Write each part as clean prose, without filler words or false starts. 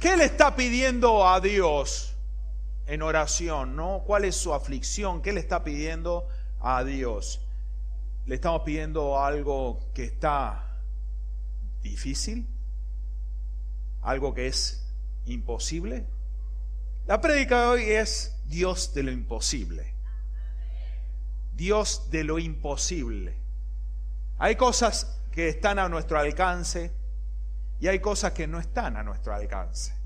¿Qué le está pidiendo a Dios en oración, no? ¿Cuál es su aflicción? ¿Qué le está pidiendo a Dios? ¿Le estamos pidiendo algo que está difícil? ¿Algo que es imposible? La prédica de hoy es Dios de lo imposible. Dios de lo imposible. Hay cosas que están a nuestro alcance y hay cosas que no están a nuestro alcance.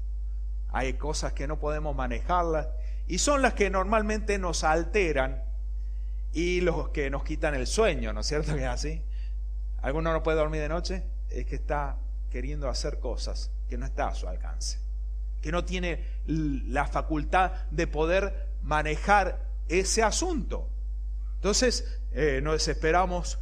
Hay cosas que no podemos manejarlas y son las que normalmente nos alteran y los que nos quitan el sueño, ¿no es cierto que es así? ¿Alguno no puede dormir de noche? Es que está queriendo hacer cosas que no está a su alcance, que no tiene la facultad de poder manejar ese asunto. Entonces nos desesperamos,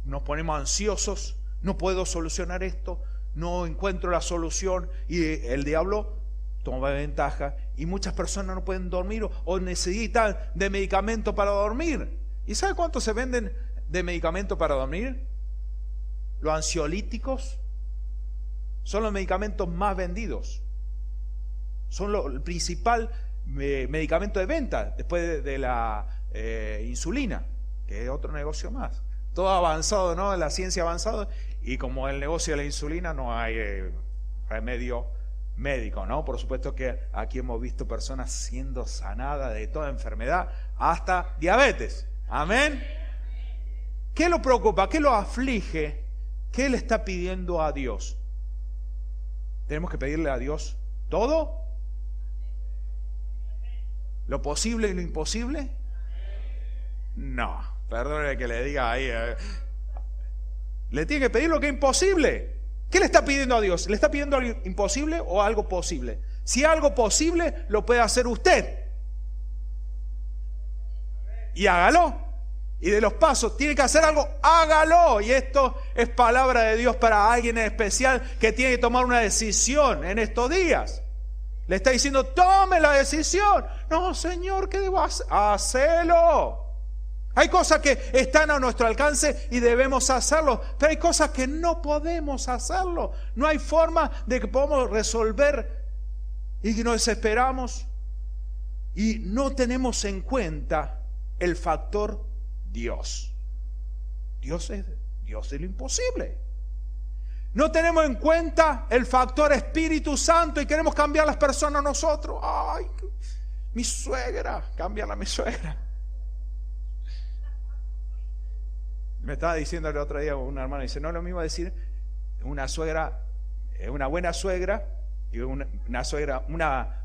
nos ponemos ansiosos, no puedo solucionar esto, no encuentro la solución, y el diablo toma ventaja y muchas personas no pueden dormir o necesitan de medicamento para dormir. ¿Y sabe cuánto se venden de medicamento para dormir? Los ansiolíticos son los medicamentos más vendidos, son el principal medicamento de venta después de la insulina, que es otro negocio más. Todo avanzado, ¿no? La ciencia avanzada, y como el negocio de la insulina no hay remedio médico, ¿no? Por supuesto que aquí hemos visto personas siendo sanadas de toda enfermedad, hasta diabetes. Amén. ¿Qué lo preocupa? ¿Qué lo aflige? ¿Qué le está pidiendo a Dios? ¿Tenemos que pedirle a Dios todo? ¿Lo posible y lo imposible? No, perdone que le diga ahí. Le tiene que pedir lo que es imposible. ¿Qué le está pidiendo a Dios? ¿Le está pidiendo algo imposible o algo posible? Si algo posible, lo puede hacer usted. Y hágalo. Y de los pasos, tiene que hacer algo, hágalo. Y esto es palabra de Dios para alguien en especial que tiene que tomar una decisión en estos días. Le está diciendo, tome la decisión. No, Señor, ¿qué debo hacer? Hacelo. Hay cosas que están a nuestro alcance y debemos hacerlo, pero hay cosas que no podemos hacerlo. No hay forma de que podamos resolver y que nos desesperamos y no tenemos en cuenta el factor Dios. Dios es Dios de lo imposible. No tenemos en cuenta el factor Espíritu Santo y queremos cambiar las personas nosotros. Ay, mi suegra, cámbiala a mi suegra. Me estaba diciendo el otro día una hermana, dice, no es lo mismo decir una suegra, una buena suegra, y una suegra buena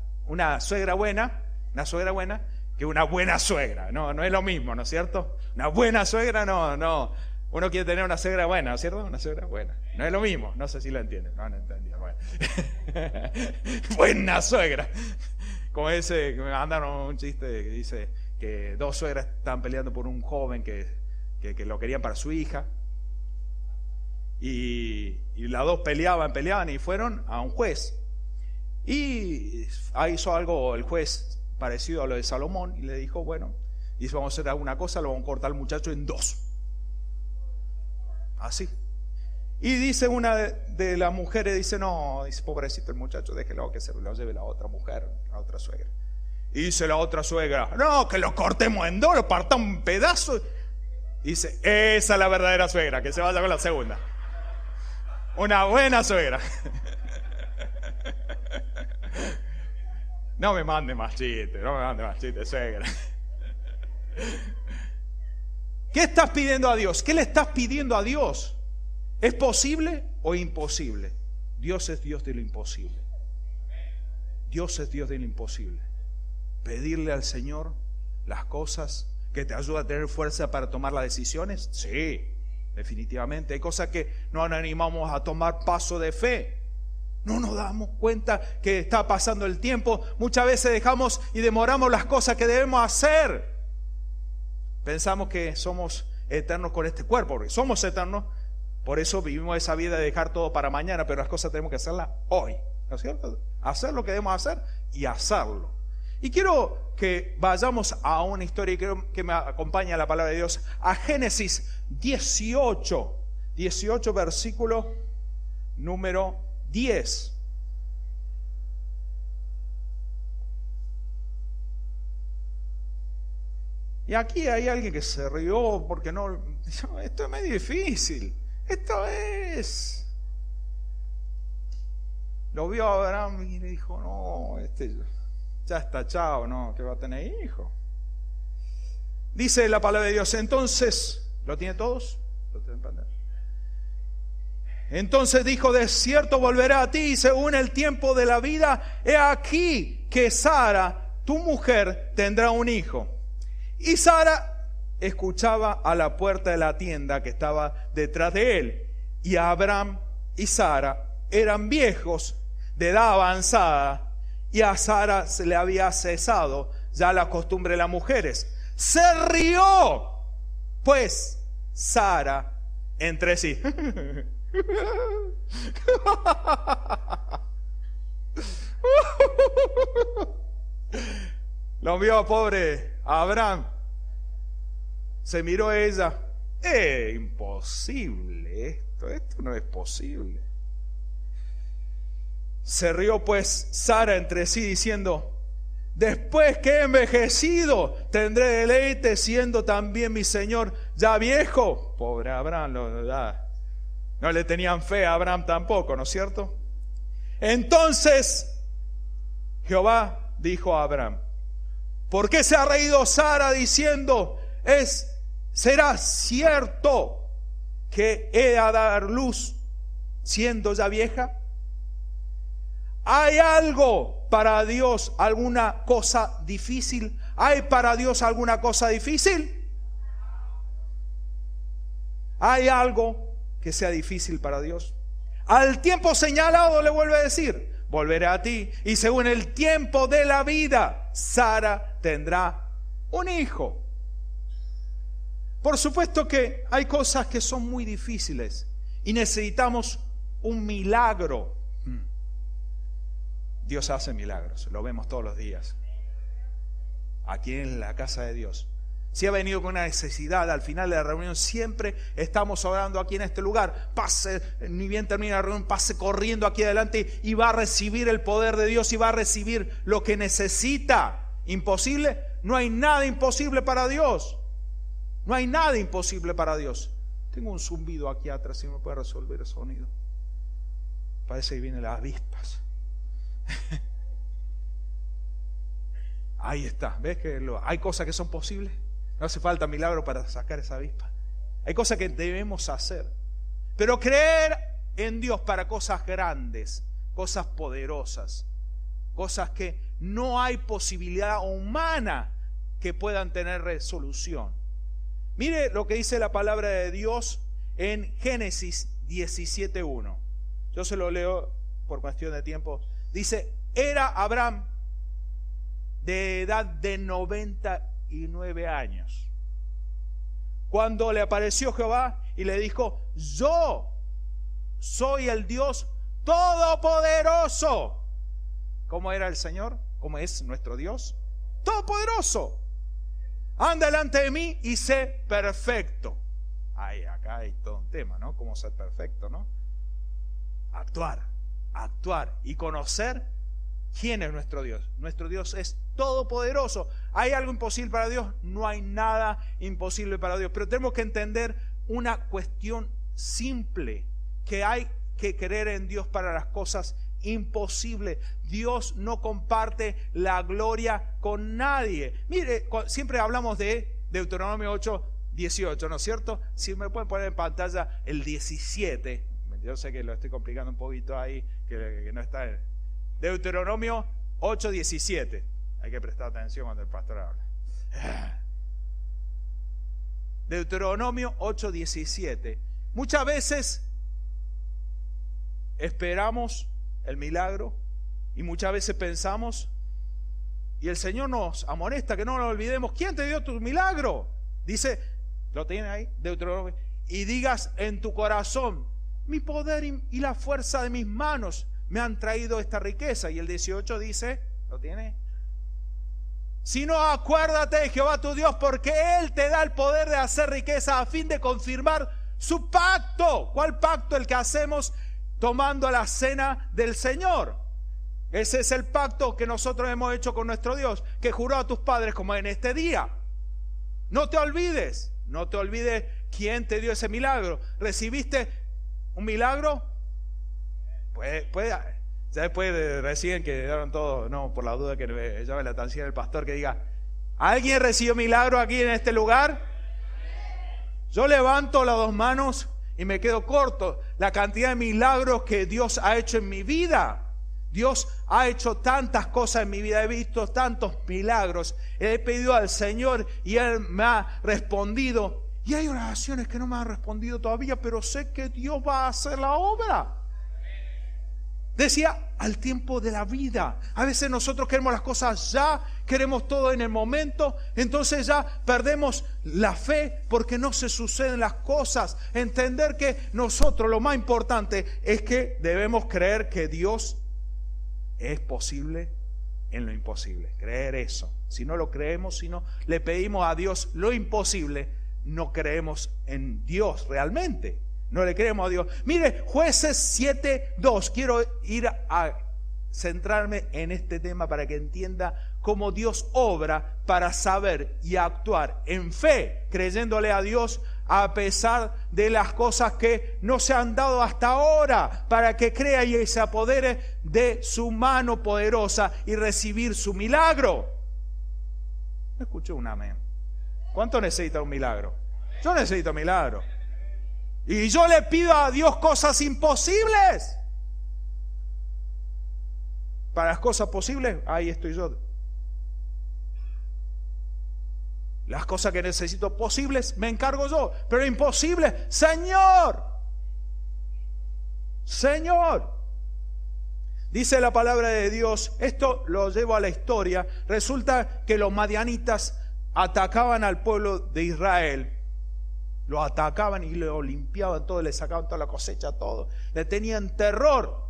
que una buena suegra. No, no es lo mismo, ¿no es cierto? Una buena suegra, no. Uno quiere tener una suegra buena, ¿no es cierto? Una suegra buena. No es lo mismo, no sé si lo entienden. No entendí. Bueno. Buena suegra. Como ese, me mandaron un chiste que dice que dos suegras estaban peleando por un joven que lo querían para su hija, y las dos peleaban y fueron a un juez, y hizo algo el juez parecido a lo de Salomón y le dijo, bueno, dice, vamos a hacer alguna cosa, lo vamos a cortar al muchacho en dos, así. Y dice una de las mujeres, dice, no, dice, pobrecito el muchacho, déjelo que se lo lleve la otra mujer, la otra suegra. Y dice la otra suegra, no, que lo cortemos en dos, lo partamos en pedazos. Dice, esa es la verdadera suegra, que se vaya con la segunda. Una buena suegra. No me mande más chistes, suegra. ¿Qué estás pidiendo a Dios? ¿Qué le estás pidiendo a Dios? ¿Es posible o imposible? Dios es Dios de lo imposible. Dios es Dios de lo imposible. Pedirle al Señor las cosas que te ayuda a tener fuerza para tomar las decisiones. Sí, definitivamente. Hay cosas que no nos animamos a tomar paso de fe. No nos damos cuenta que está pasando el tiempo. Muchas veces dejamos y demoramos las cosas que debemos hacer. Pensamos que somos eternos con este cuerpo, porque somos eternos. Por eso vivimos esa vida de dejar todo para mañana, pero las cosas tenemos que hacerlas hoy, ¿no es cierto? Hacer lo que debemos hacer y hacerlo. Y quiero que vayamos a una historia y quiero que me acompañe la palabra de Dios a Génesis 18 versículo número 10. Y aquí hay alguien que se rió porque no, esto es muy difícil. Esto es. Lo vio Abraham y le dijo, no, ya está, chao, no, que va a tener hijo. Dice la palabra de Dios, entonces, ¿lo tiene todos? ¿Lo tienen para entender? Entonces dijo, de cierto volverá a ti y según el tiempo de la vida, he aquí que Sara, tu mujer, tendrá un hijo. Y Sara escuchaba a la puerta de la tienda que estaba detrás de él. Y Abraham y Sara eran viejos de edad avanzada y a Sara se le había cesado ya la costumbre de las mujeres. Se rió pues Sara entre sí. Lo vio pobre Abraham. Se miró a ella. Imposible esto no es posible. Se rió pues Sara entre sí diciendo, después que he envejecido tendré deleite siendo también mi señor ya viejo. Pobre Abraham, no le tenían fe a Abraham tampoco, ¿no es cierto? Entonces Jehová dijo a Abraham, ¿por qué se ha reído Sara diciendo, será cierto que he de dar luz siendo ya vieja? ¿Hay algo para Dios, alguna cosa difícil? ¿Hay para Dios alguna cosa difícil? ¿Hay algo que sea difícil para Dios? Al tiempo señalado, le vuelve a decir, volveré a ti y según el tiempo de la vida, Sara tendrá un hijo. Por supuesto que hay cosas que son muy difíciles y necesitamos un milagro. Dios hace milagros, lo vemos todos los días. Aquí en la casa de Dios. Si ha venido con una necesidad, al final de la reunión siempre estamos orando aquí en este lugar. Pase, ni bien termina la reunión, pase corriendo aquí adelante y va a recibir el poder de Dios y va a recibir lo que necesita. ¿Imposible? No hay nada imposible para Dios. No hay nada imposible para Dios. Tengo un zumbido aquí atrás, si me puede resolver el sonido. Parece que vienen las avispas. Ahí está, ¿ves que hay cosas que son posibles? No hace falta milagro para sacar esa avispa. Hay cosas que debemos hacer, pero creer en Dios para cosas grandes, cosas poderosas, cosas que no hay posibilidad humana que puedan tener resolución. Mire lo que dice la palabra de Dios en Génesis 17:1. Yo se lo leo por cuestión de tiempo. Dice, era Abraham de edad de 99 años cuando le apareció Jehová y le dijo, yo soy el Dios todopoderoso. ¿Cómo era el Señor? ¿Cómo es nuestro Dios? Todopoderoso. Anda delante de mí y sé perfecto. Acá hay todo un tema, ¿no? ¿Cómo ser perfecto, no? Actuar y conocer quién es nuestro Dios. Nuestro Dios es todopoderoso. ¿Hay algo imposible para Dios? No hay nada imposible para Dios. Pero tenemos que entender una cuestión simple, que hay que creer en Dios para las cosas imposibles. Dios no comparte la gloria con nadie. Mire, siempre hablamos de Deuteronomio 8:18, ¿no es cierto? Si me pueden poner en pantalla el 17. Yo sé que lo estoy complicando un poquito ahí, que no está en Deuteronomio 8:17. Hay que prestar atención cuando el pastor habla. Deuteronomio 8:17. Muchas veces esperamos el milagro y muchas veces pensamos, y el Señor nos amonesta que no nos olvidemos, ¿quién te dio tu milagro? Dice, lo tienen ahí, Deuteronomio, y digas en tu corazón, mi poder y la fuerza de mis manos me han traído esta riqueza. Y el 18 dice, ¿lo tiene? Si no, acuérdate de Jehová tu Dios, porque Él te da el poder de hacer riqueza a fin de confirmar su pacto. ¿Cuál pacto? El que hacemos tomando la cena del Señor. Ese es el pacto que nosotros hemos hecho con nuestro Dios, que juró a tus padres como en este día. No te olvides quién te dio ese milagro. ¿Recibiste un milagro? Ya después recién que dieron todo, no, por la duda que llame la atención del pastor que diga, ¿alguien recibió milagro aquí en este lugar? Yo levanto las dos manos y me quedo corto. La cantidad de milagros que Dios ha hecho en mi vida. Dios ha hecho tantas cosas en mi vida, he visto tantos milagros. He pedido al Señor y Él me ha respondido. Y hay oraciones que no me han respondido todavía, pero sé que Dios va a hacer la obra. Decía, al tiempo de la vida. A veces nosotros queremos las cosas ya, queremos todo en el momento, entonces ya perdemos la fe porque no se suceden las cosas. Entender que nosotros, lo más importante es que debemos creer que Dios es posible en lo imposible. Creer eso. Si no lo creemos, si no le pedimos a Dios lo imposible, no creemos en Dios realmente. No le creemos a Dios. Mire, Jueces 7:2. Quiero ir a centrarme en este tema para que entienda cómo Dios obra para saber y actuar en fe, creyéndole a Dios a pesar de las cosas que no se han dado hasta ahora, para que crea y se apodere de su mano poderosa y recibir su milagro. ¿Me escuchó un amén? ¿Cuánto necesita un milagro? Yo necesito un milagro. Y yo le pido a Dios cosas imposibles. Para las cosas posibles, ahí estoy yo. Las cosas que necesito posibles, me encargo yo. Pero imposibles, Señor. Señor. Dice la palabra de Dios, esto lo llevo a la historia. Resulta que los madianitas atacaban al pueblo de Israel. Lo atacaban y lo limpiaban todo, le sacaban toda la cosecha, todo. Le tenían terror.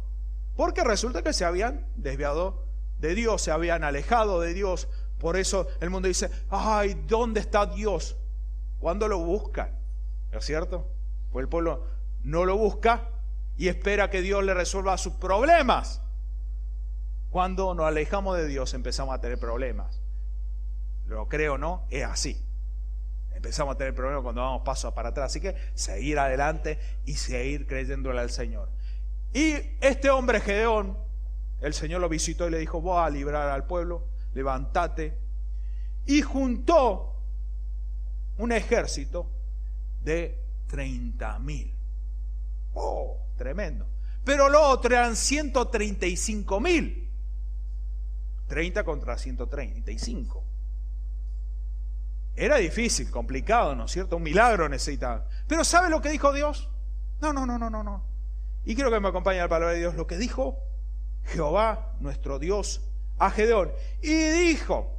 Porque resulta que se habían desviado de Dios, se habían alejado de Dios. Por eso el mundo dice, ay, ¿dónde está Dios? ¿Cuándo lo buscan? ¿No es cierto? Pues el pueblo no lo busca y espera que Dios le resuelva sus problemas. Cuando nos alejamos de Dios empezamos a tener problemas. Lo creo o no, es así. Empezamos a tener problemas cuando damos pasos para atrás. Así que seguir adelante y seguir creyéndole al Señor. Y este hombre Gedeón, el Señor lo visitó y le dijo, voy a librar al pueblo, levántate. Y juntó un ejército de 30,000. Oh, tremendo. Pero los otros eran 135,000. 30 contra 135. Era difícil, complicado, ¿no es cierto? Un milagro necesitaba. Pero ¿sabe lo que dijo Dios? No. Y quiero que me acompañe la palabra de Dios. Lo que dijo Jehová, nuestro Dios, a Gedeón. Y dijo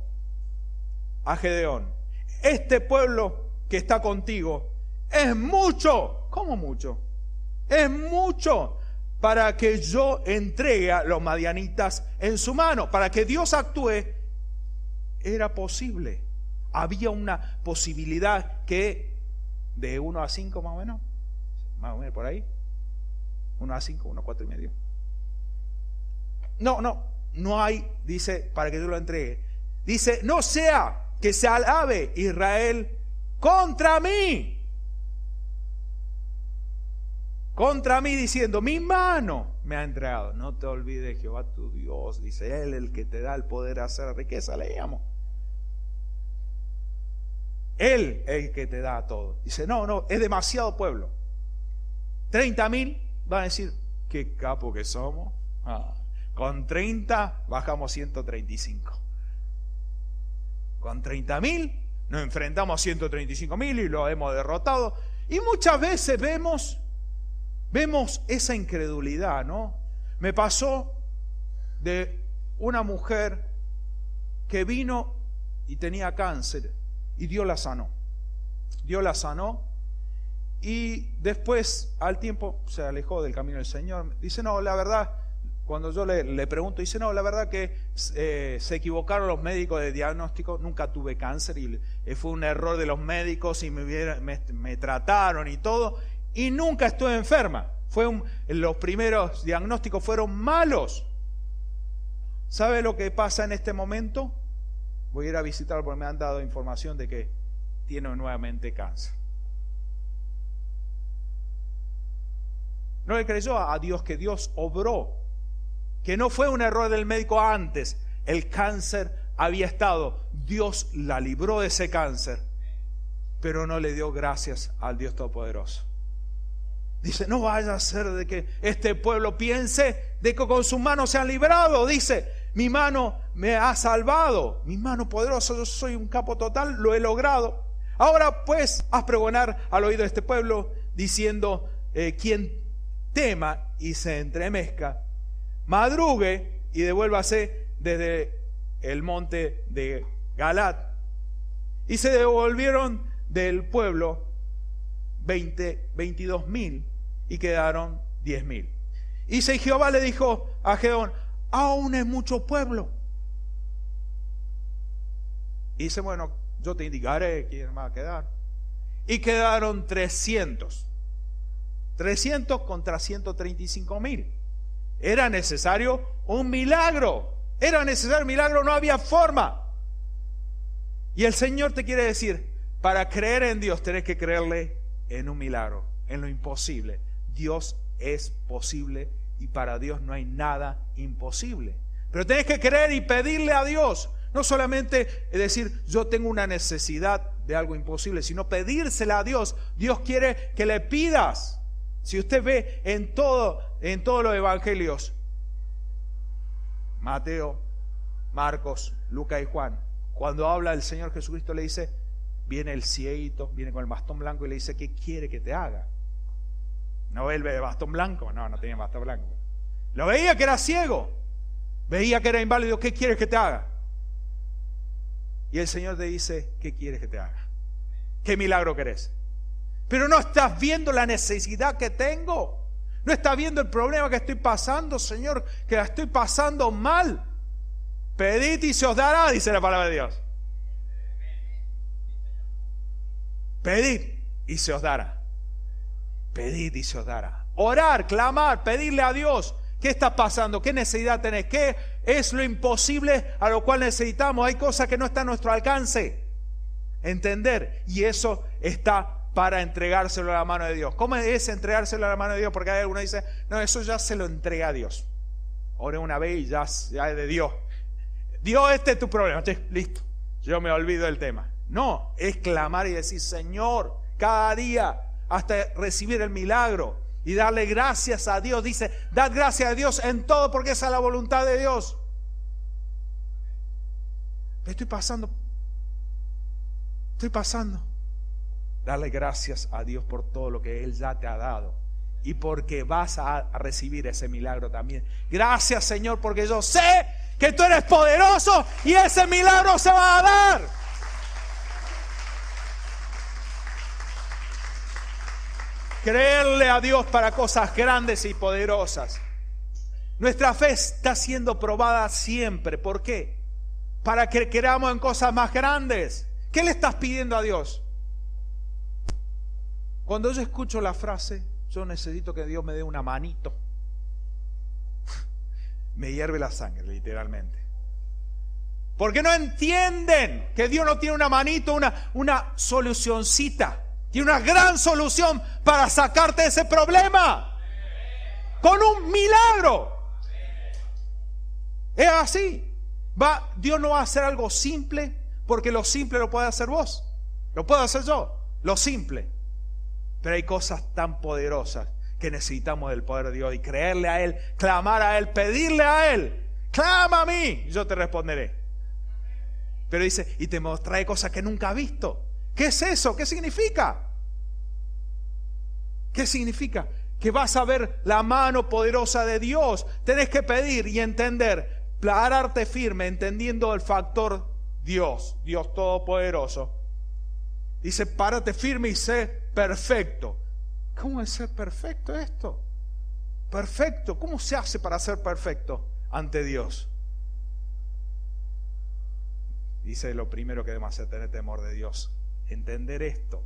a Gedeón, este pueblo que está contigo es mucho. ¿Cómo mucho? Es mucho para que yo entregue a los madianitas en su mano. Para que Dios actúe, era posible. Había una posibilidad que de 1 a 5 más o menos por ahí, 1 a 5, 1 a 4 y medio. No hay, dice, para que Dios lo entregue. Dice, no sea que se alabe Israel contra mí diciendo, mi mano me ha entregado. No te olvides Jehová tu Dios, dice Él, el que te da el poder de hacer riqueza. Leíamos. Él es el que te da todo. Dice, no, es demasiado pueblo. 30,000 van a decir, qué capo que somos. Con 30 bajamos 135. Con 30,000 nos enfrentamos a 135,000 y lo hemos derrotado. Y muchas veces vemos esa incredulidad, ¿no? Me pasó de una mujer que vino y tenía cáncer. Y Dios la sanó. Y después, al tiempo, se alejó del camino del Señor. Dice, no, la verdad, cuando yo le pregunto, dice, no, la verdad que se equivocaron los médicos de diagnóstico. Nunca tuve cáncer y fue un error de los médicos y me trataron y todo. Y nunca estuve enferma. Los primeros diagnósticos fueron malos. ¿Sabe lo que pasa en este momento? Voy a ir a visitar porque me han dado información de que tiene nuevamente cáncer. No le creyó a Dios que Dios obró, que no fue un error del médico antes. El cáncer había estado, Dios la libró de ese cáncer, pero no le dio gracias al Dios Todopoderoso. Dice, no vaya a ser de que este pueblo piense de que con sus manos se han librado. Dice, mi mano me ha salvado, mi mano poderosa, yo soy un capo total, lo he logrado. Ahora pues, haz pregonar al oído de este pueblo, diciendo, quien tema y se entremezca, madrugue y devuélvase desde el monte de Galat. Y se devolvieron del pueblo 22,000 y quedaron 10,000. Y Jehová le dijo a Gedeón, aún es mucho pueblo. Y dice, bueno, yo te indicaré quién va a quedar. Y quedaron 300 contra 135,000. Era necesario un milagro. Era necesario un milagro, no había forma. Y el Señor te quiere decir, para creer en Dios tenés que creerle en un milagro, en lo imposible. Dios es posible y para Dios no hay nada imposible. Pero tenés que creer y pedirle a Dios. No solamente decir, yo tengo una necesidad de algo imposible, sino pedírsela a Dios. Dios quiere que le pidas. Si usted ve en todos los evangelios, Mateo, Marcos, Lucas y Juan, cuando habla el Señor Jesucristo le dice, viene el cieguito, viene con el bastón blanco y le dice, ¿qué quiere que te haga? ¿No ve el bastón blanco? No tenía bastón blanco. Lo veía que era ciego, veía que era inválido, ¿qué quieres que te haga? Y el Señor te dice, ¿qué quieres que te haga? ¿Qué milagro querés? Pero no estás viendo la necesidad que tengo. No estás viendo el problema que estoy pasando, Señor, que la estoy pasando mal. Pedid y se os dará, dice la palabra de Dios. Pedid y se os dará. Pedid y se os dará. Orar, clamar, pedirle a Dios. ¿Qué está pasando? ¿Qué necesidad tenés? ¿Qué es lo imposible a lo cual necesitamos? Hay cosas que no están a nuestro alcance. Entender. Y eso está para entregárselo a la mano de Dios. ¿Cómo es entregárselo a la mano de Dios? Porque hay algunos que dicen, no, eso ya se lo entrega a Dios. Oré una vez y ya es de Dios. Dios, este es tu problema. Listo. Yo me olvido del tema. No, es clamar y decir, Señor, cada día hasta recibir el milagro y darle gracias a Dios. Dice, dad gracias a Dios en todo porque esa es la voluntad de Dios. Estoy pasando. Darle gracias a Dios por todo lo que Él ya te ha dado y porque vas a recibir ese milagro también. Gracias, Señor, porque yo sé que tú eres poderoso y ese milagro se va a dar. Creerle a Dios para cosas grandes y poderosas. Nuestra fe está siendo probada siempre. ¿Por qué? Para que creamos en cosas más grandes. ¿Qué le estás pidiendo a Dios? Cuando yo escucho la frase, yo necesito que Dios me dé una manito, me hierve la sangre, literalmente. Porque no entienden que Dios no tiene una manito, una solucioncita. Tiene una gran solución para sacarte de ese problema. Con un milagro. Es así. Dios no va a hacer algo simple, porque lo simple lo puede hacer vos. Lo puedo hacer yo. Lo simple. Pero hay cosas tan poderosas que necesitamos del poder de Dios y creerle a Él, clamar a Él, pedirle a Él. Clama a mí, yo te responderé. Pero dice, y te mostraré cosas que nunca has visto. ¿Qué es eso? ¿Qué significa? ¿Qué significa? Que vas a ver la mano poderosa de Dios. Tenés que pedir y entender, pararte firme, entendiendo el factor Dios, Dios Todopoderoso. Dice, párate firme y sé perfecto. ¿Cómo es ser perfecto esto? Perfecto. ¿Cómo se hace para ser perfecto ante Dios? Dice, lo primero que debemos hacer es tener temor de Dios. Entender esto.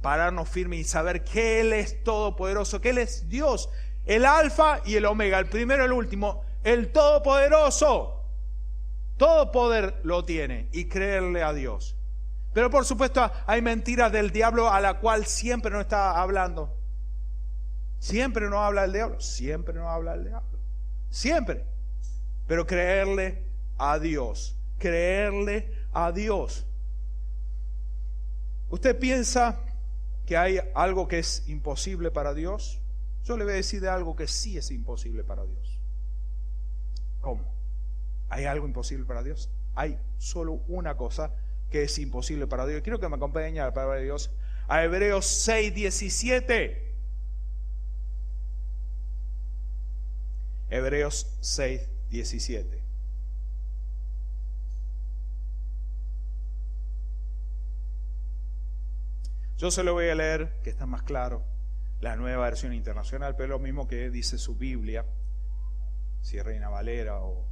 Pararnos firme y saber que Él es todopoderoso, que Él es Dios, el alfa y el omega, el primero y el último, el todopoderoso. Todo poder lo tiene y creerle a Dios. Pero por supuesto hay mentiras del diablo a la cual siempre nos está hablando. Siempre nos habla el diablo. Siempre nos habla el diablo. Siempre. Pero creerle a Dios. Creerle a Dios. ¿Usted piensa que hay algo que es imposible para Dios? Yo le voy a decir de algo que sí es imposible para Dios. ¿Cómo? ¿Hay algo imposible para Dios? Hay solo una cosa que es imposible para Dios. Quiero que me acompañe a la palabra de Dios, a Hebreos 6:17. Hebreos 6:17. Yo se lo voy a leer, que está más claro, la nueva versión internacional, pero es lo mismo que dice su Biblia, si es Reina Valera o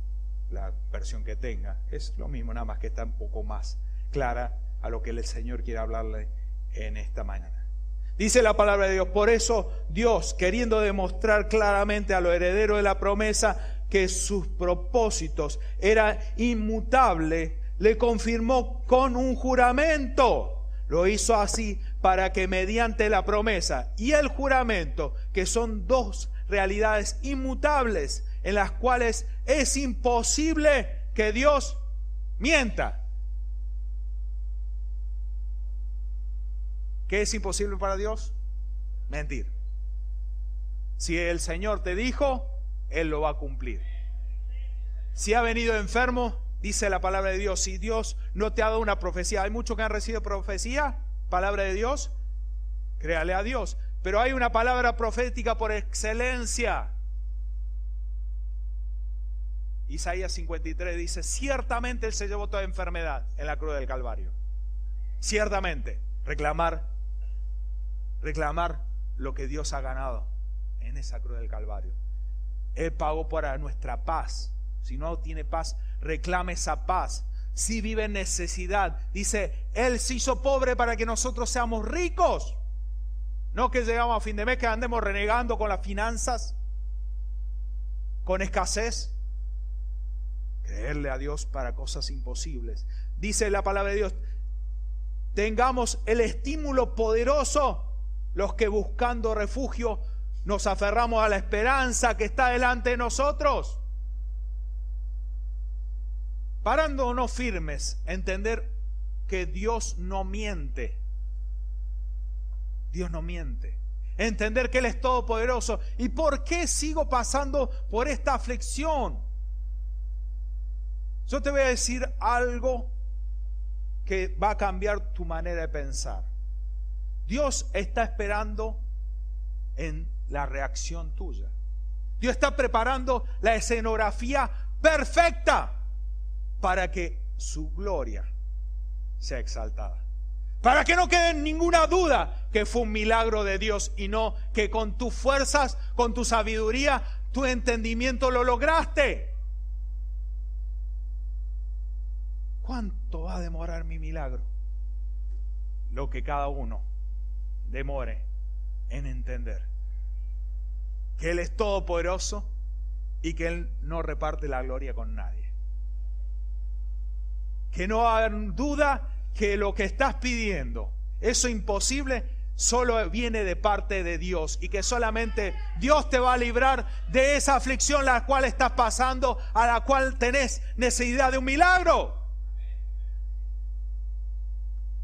la versión que tenga, es lo mismo, nada más que está un poco más clara a lo que el Señor quiere hablarle en esta mañana. Dice la palabra de Dios: por eso Dios, queriendo demostrar claramente a los herederos de la promesa que sus propósitos eran inmutables, le confirmó con un juramento. Lo hizo así para que mediante la promesa y el juramento, que son dos realidades inmutables en las cuales es imposible que Dios mienta. ¿Qué es imposible para Dios? Mentir. Si el Señor te dijo, Él lo va a cumplir. Si ha venido enfermo, dice la palabra de Dios, si Dios no te ha dado una profecía, hay muchos que han recibido profecía, palabra de Dios, créale a Dios. Pero hay una palabra profética por excelencia. Isaías 53 dice: ciertamente Él se llevó toda enfermedad en la cruz del Calvario. Ciertamente, reclamar lo que Dios ha ganado en esa cruz del Calvario. Él pagó para nuestra paz. Si no tiene paz, reclame esa paz. Si vive en necesidad, dice: Él se hizo pobre para que nosotros seamos ricos. No que llegamos a fin de mes, que andemos renegando con las finanzas, con escasez. Creerle a Dios para cosas imposibles. Dice la palabra de Dios: tengamos el estímulo poderoso, los que buscando refugio nos aferramos a la esperanza que está delante de nosotros. Parándonos firmes, entender que Dios no miente. Dios no miente. Entender que Él es todopoderoso. ¿Y por qué sigo pasando por esta aflicción? Yo te voy a decir algo que va a cambiar tu manera de pensar. Dios está esperando en la reacción tuya. Dios está preparando la escenografía perfecta para que su gloria sea exaltada. Para que no quede ninguna duda que fue un milagro de Dios y no que con tus fuerzas, con tu sabiduría, tu entendimiento lo lograste. ¿Cuánto va a demorar mi milagro? Lo que cada uno demore en entender que Él es todopoderoso y que Él no reparte la gloria con nadie. Que no haya duda que lo que estás pidiendo, eso imposible, solo viene de parte de Dios, y que solamente Dios te va a librar de esa aflicción la cual estás pasando, a la cual tenés necesidad de un milagro.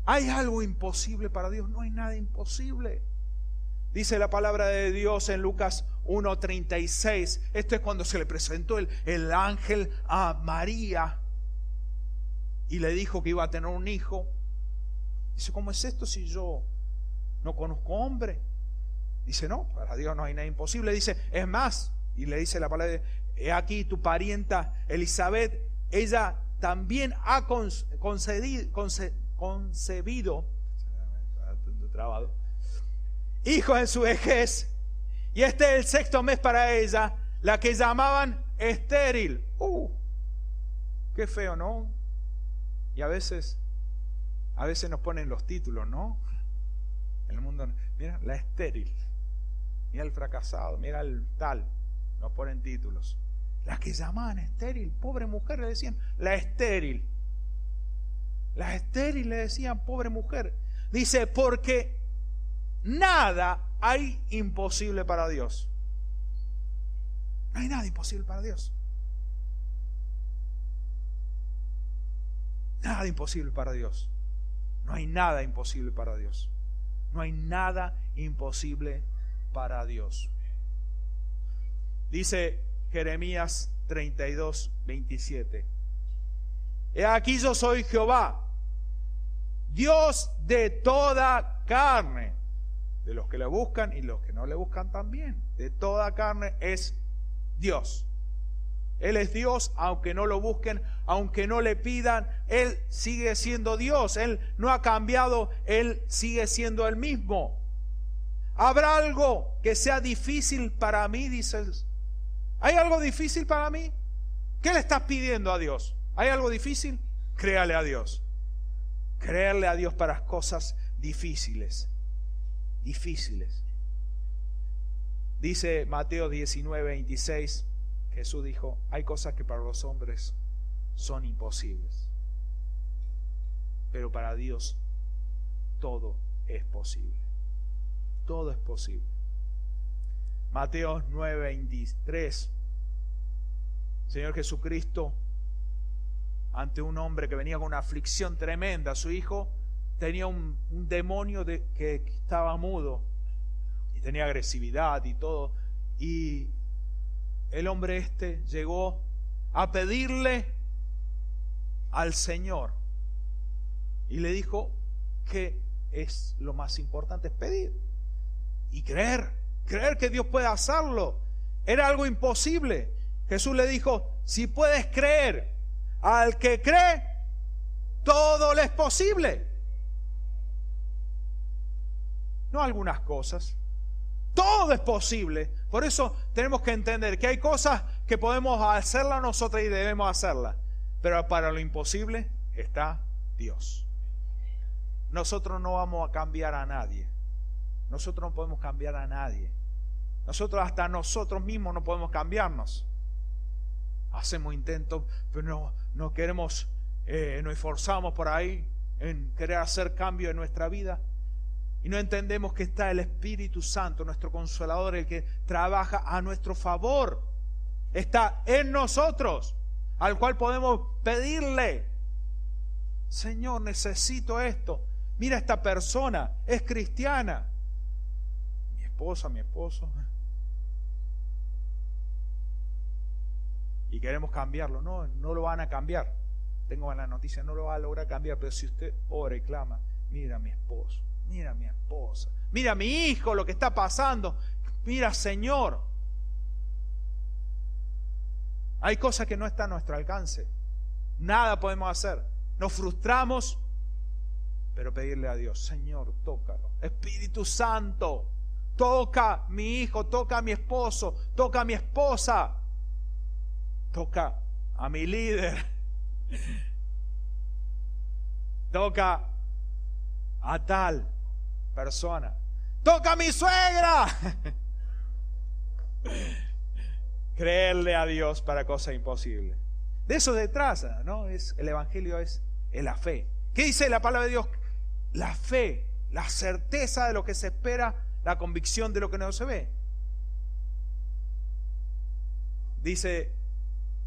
¿Hay algo imposible para Dios? No hay nada imposible. Dice la palabra de Dios en Lucas 1:36. Esto es cuando se le presentó el ángel a María y le dijo que iba a tener un hijo. Dice: ¿cómo es esto si yo no conozco hombre? Dice: no, para Dios no hay nada imposible. Dice: es más, y le dice la palabra: he aquí tu parienta Elizabeth, ella también ha concebido hijos en su vejez, y este es el sexto mes para ella, la que llamaban estéril. Qué feo, ¿no? Y a veces nos ponen los títulos, ¿no? En el mundo, mira, la estéril, mira el fracasado, mira el tal, nos ponen títulos. La que llamaban estéril, pobre mujer, le decían la estéril. Las estériles le decían, pobre mujer. Dice, porque nada hay imposible para Dios. No hay nada imposible para Dios. Nada imposible para Dios. No hay nada imposible para Dios. No hay nada imposible para Dios. Dice Jeremías 32, 27. He aquí yo soy Jehová, Dios de toda carne, de los que le buscan y los que no le buscan también. De toda carne es Dios. Él es Dios, aunque no lo busquen, aunque no le pidan, Él sigue siendo Dios. Él no ha cambiado, Él sigue siendo el mismo. ¿Habrá algo que sea difícil para mí? Dice él. ¿Hay algo difícil para mí? ¿Qué le estás pidiendo a Dios? ¿Hay algo difícil? Créale a Dios. Creerle a Dios para cosas difíciles. Difíciles. Dice Mateo 19, 26. Jesús dijo, hay cosas que para los hombres son imposibles, pero para Dios todo es posible. Todo es posible. Mateo 9, 23. Señor Jesucristo, ante un hombre que venía con una aflicción tremenda, su hijo tenía un demonio que estaba mudo y tenía agresividad y todo, y el hombre llegó a pedirle al Señor y le dijo que es lo más importante, es pedir y creer que Dios puede hacerlo. Era algo imposible. Jesús le dijo, si puedes creer, al que cree todo le es posible. No algunas cosas, todo es posible. Por eso tenemos que entender que hay cosas que podemos hacerlas nosotros y debemos hacerlas, pero para lo imposible está Dios. Nosotros no vamos a cambiar a nadie. Nosotros no podemos cambiar a nadie. Nosotros hasta nosotros mismos no podemos cambiarnos. Hacemos intentos, pero no queremos, nos esforzamos por ahí en querer hacer cambio en nuestra vida. Y no entendemos que está el Espíritu Santo, nuestro Consolador, el que trabaja a nuestro favor. Está en nosotros, al cual podemos pedirle, Señor, necesito esto. Mira, esta persona es cristiana. Mi esposa, mi esposo. Y queremos cambiarlo. No lo van a cambiar. Tengo la noticia, no lo va a lograr cambiar. Pero si usted ora y clama, mira a mi esposo. Mira a mi esposa, mira a mi hijo, lo que está pasando. Mira, Señor. Hay cosas que no están a nuestro alcance. Nada podemos hacer. Nos frustramos, pero pedirle a Dios, Señor, tócalo. Espíritu Santo, toca a mi hijo, toca a mi esposo, toca a mi esposa, toca a mi líder, toca a tal persona, toca a mi suegra. Creerle a Dios para cosas imposibles. De eso detrás, ¿no? El evangelio es la fe. ¿Qué dice la palabra de Dios? La fe, la certeza de lo que se espera, la convicción de lo que no se ve. Dice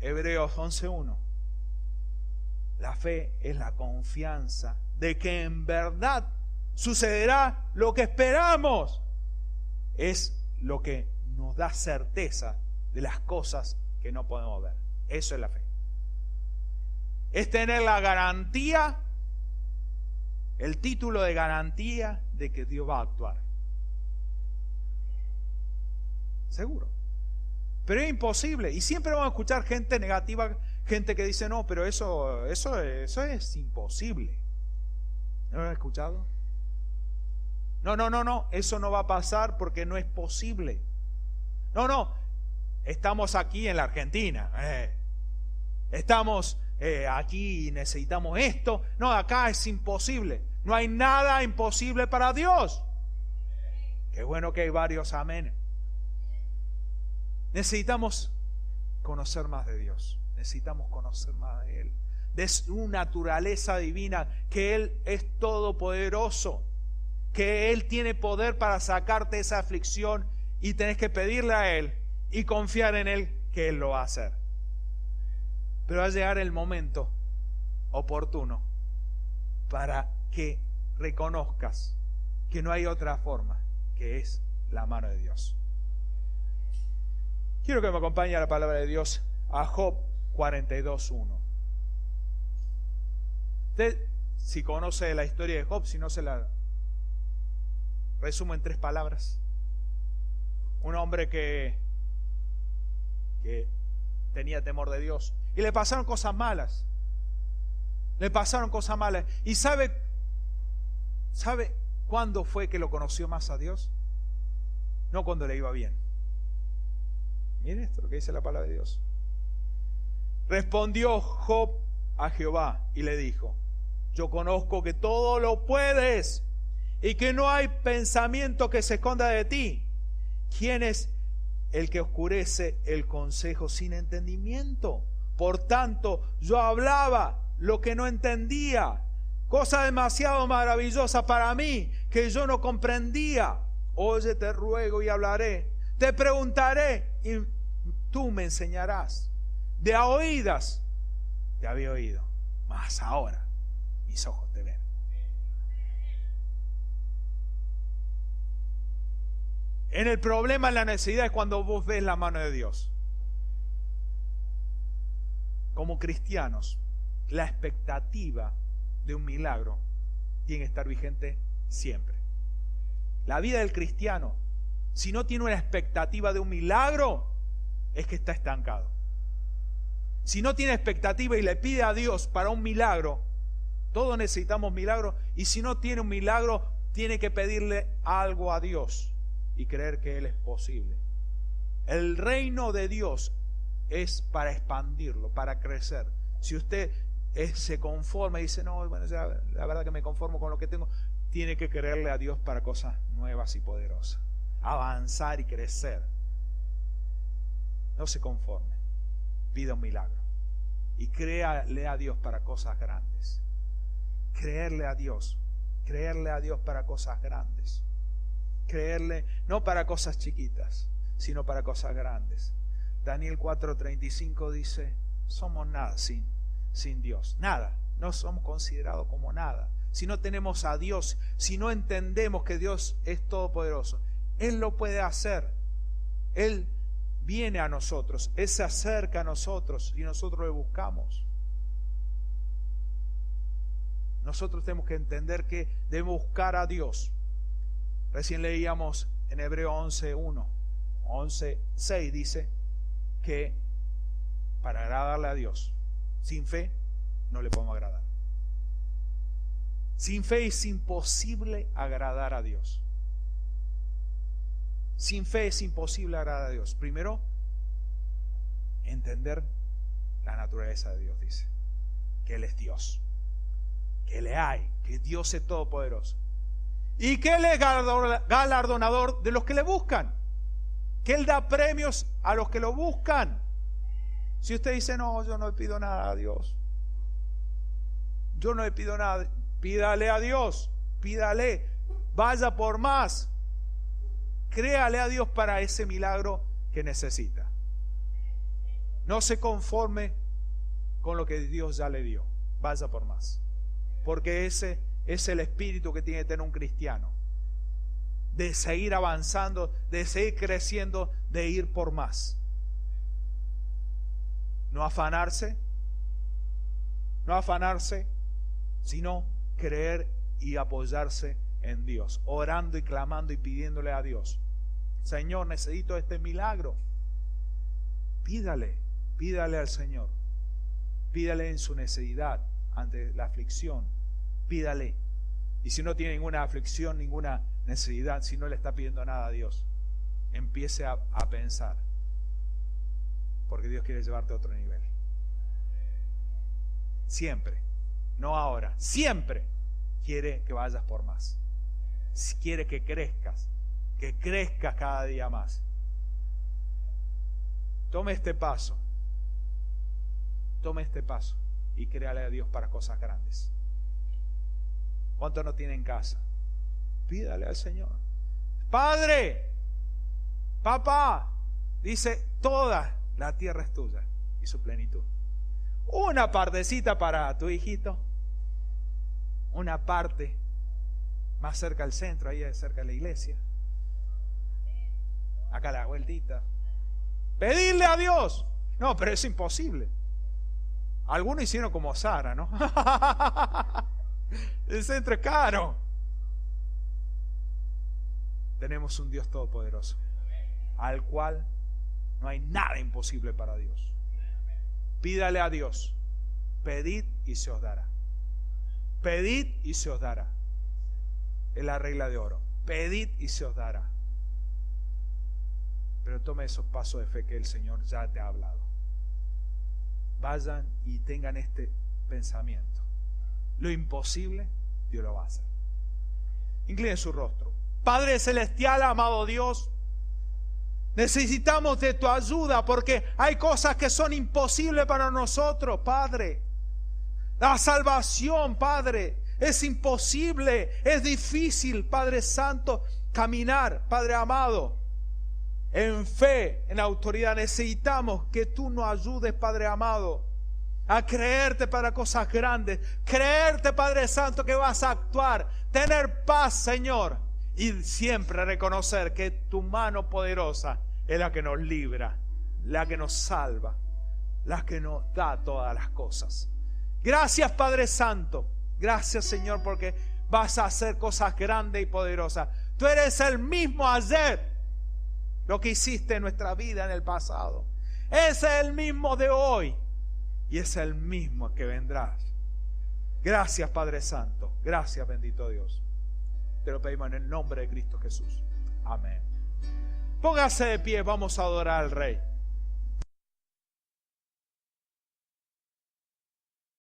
Hebreos 11:1. La fe es la confianza de que en verdad sucederá lo que esperamos. Es lo que nos da certeza de las cosas que no podemos ver. Eso es la fe. Es tener la garantía, el título de garantía de que Dios va a actuar. Seguro. Pero es imposible. Y siempre vamos a escuchar gente negativa, gente que dice, no, pero eso es imposible. ¿No lo han escuchado? No, eso no va a pasar porque no es posible. No, estamos aquí en la Argentina. Estamos aquí y necesitamos esto. No, acá es imposible. No hay nada imposible para Dios. Qué bueno que hay varios amén. Necesitamos conocer más de Dios. Necesitamos conocer más de Él. de su naturaleza divina, que Él es todopoderoso, que Él tiene poder para sacarte esa aflicción, y tenés que pedirle a Él y confiar en Él que Él lo va a hacer. Pero va a llegar el momento oportuno para que reconozcas que no hay otra forma, que es la mano de Dios. Quiero que me acompañe a la palabra de Dios, a Job 42:1. Usted, si conoce la historia de Job, si no, se la resumo en 3 palabras. Un hombre que tenía temor de Dios, y le pasaron cosas malas. ¿Y sabe cuándo fue que lo conoció más a Dios? No cuando le iba bien. Miren esto, lo que dice la palabra de Dios. Respondió Job a Jehová y le dijo: yo conozco que todo lo puedes y que no hay pensamiento que se esconda de ti. ¿Quién es el que oscurece el consejo sin entendimiento? Por tanto, yo hablaba lo que no entendía, cosa demasiado maravillosa para mí que yo no comprendía. Oye, te ruego y hablaré, te preguntaré y tú me enseñarás. De a oídas te había oído, mas ahora mis ojos te ven. En el problema, en la necesidad, es cuando vos ves la mano de Dios. Como cristianos, la expectativa de un milagro tiene que estar vigente siempre. La vida del cristiano, si no tiene una expectativa de un milagro, es que está estancado. Si no tiene expectativa y le pide a Dios para un milagro, todos necesitamos milagros, y si no tiene un milagro, tiene que pedirle algo a Dios y creer que Él es posible. El reino de Dios es para expandirlo, para crecer. Si usted se conforma y dice, no, bueno, ya, la verdad que me conformo con lo que tengo, tiene que creerle a Dios para cosas nuevas y poderosas, avanzar y crecer. No se conforme, pida un milagro y créale a Dios para cosas grandes. Creerle a Dios para cosas grandes. Creerle no para cosas chiquitas, sino para cosas grandes. Daniel 4:35 dice: somos nada sin Dios, nada, no somos considerados como nada. Si no tenemos a Dios, si no entendemos que Dios es todopoderoso, Él lo puede hacer. Él viene a nosotros, Él se acerca a nosotros y nosotros le buscamos. Nosotros tenemos que entender que debemos buscar a Dios. Recién leíamos en Hebreo 11:1, 11:6 dice que para agradarle a Dios, sin fe no le podemos agradar. Sin fe es imposible agradar a Dios. Sin fe es imposible agradar a Dios. Primero, entender la naturaleza de Dios, dice que Él es Dios, que le hay, que Dios es todopoderoso y que Él es galardonador de los que le buscan, que Él da premios a los que lo buscan. Si usted dice, no, yo no le pido nada a Dios, yo no le pido nada, pídale a Dios, pídale, vaya por más, créale a Dios para ese milagro que necesita. No se conforme con lo que Dios ya le dio, vaya por más, porque ese es el espíritu que tiene que tener un cristiano, de seguir avanzando, de seguir creciendo, de ir por más. No afanarse, sino creer y apoyarse en Dios, orando y clamando y pidiéndole a Dios: Señor, necesito este milagro. Pídale al Señor, pídale en su necesidad, ante la aflicción, pídale. Y si no tiene ninguna aflicción, ninguna necesidad, si no le está pidiendo nada a Dios, empiece a pensar, porque Dios quiere llevarte a otro nivel. Siempre, no ahora, siempre quiere que vayas por más. Quiere que crezcas cada día más. Tome este paso y créale a Dios para cosas grandes. ¿Cuántos no tienen casa? Pídale al Señor. Padre, papá, dice, toda la tierra es tuya y su plenitud. Una partecita para tu hijito, una parte más cerca al centro, ahí cerca de la iglesia, acá la vueltita. Pedirle a Dios. No, pero es imposible. Algunos hicieron como Sara, ¿no? El centro es caro. Tenemos un Dios todopoderoso, al cual no hay nada imposible para Dios. Pídale a Dios. Pedid y se os dará. Pedid y se os dará. Es la regla de oro. Pedid y se os dará. Pero tome esos pasos de fe que el Señor ya te ha hablado. Vayan y tengan este pensamiento. Lo imposible, Dios lo va a hacer. Inclinen su rostro. Padre celestial, amado Dios, necesitamos de tu ayuda porque hay cosas que son imposibles para nosotros, Padre. La salvación, Padre, es imposible, es difícil, Padre Santo, caminar, Padre amado, en fe, en autoridad. Necesitamos que tú nos ayudes, Padre amado, a creerte para cosas grandes, creerte, Padre Santo, que vas a actuar, tener paz, Señor, y siempre reconocer que tu mano poderosa es la que nos libra, la que nos salva, la que nos da todas las cosas. Gracias, Padre Santo. Gracias, Señor, porque vas a hacer cosas grandes y poderosas. Tú eres el mismo ayer, lo que hiciste en nuestra vida en el pasado. Es el mismo de hoy y es el mismo que vendrás. Gracias, Padre Santo. Gracias, bendito Dios. Te lo pedimos en el nombre de Cristo Jesús. Amén. Póngase de pie, vamos a adorar al Rey.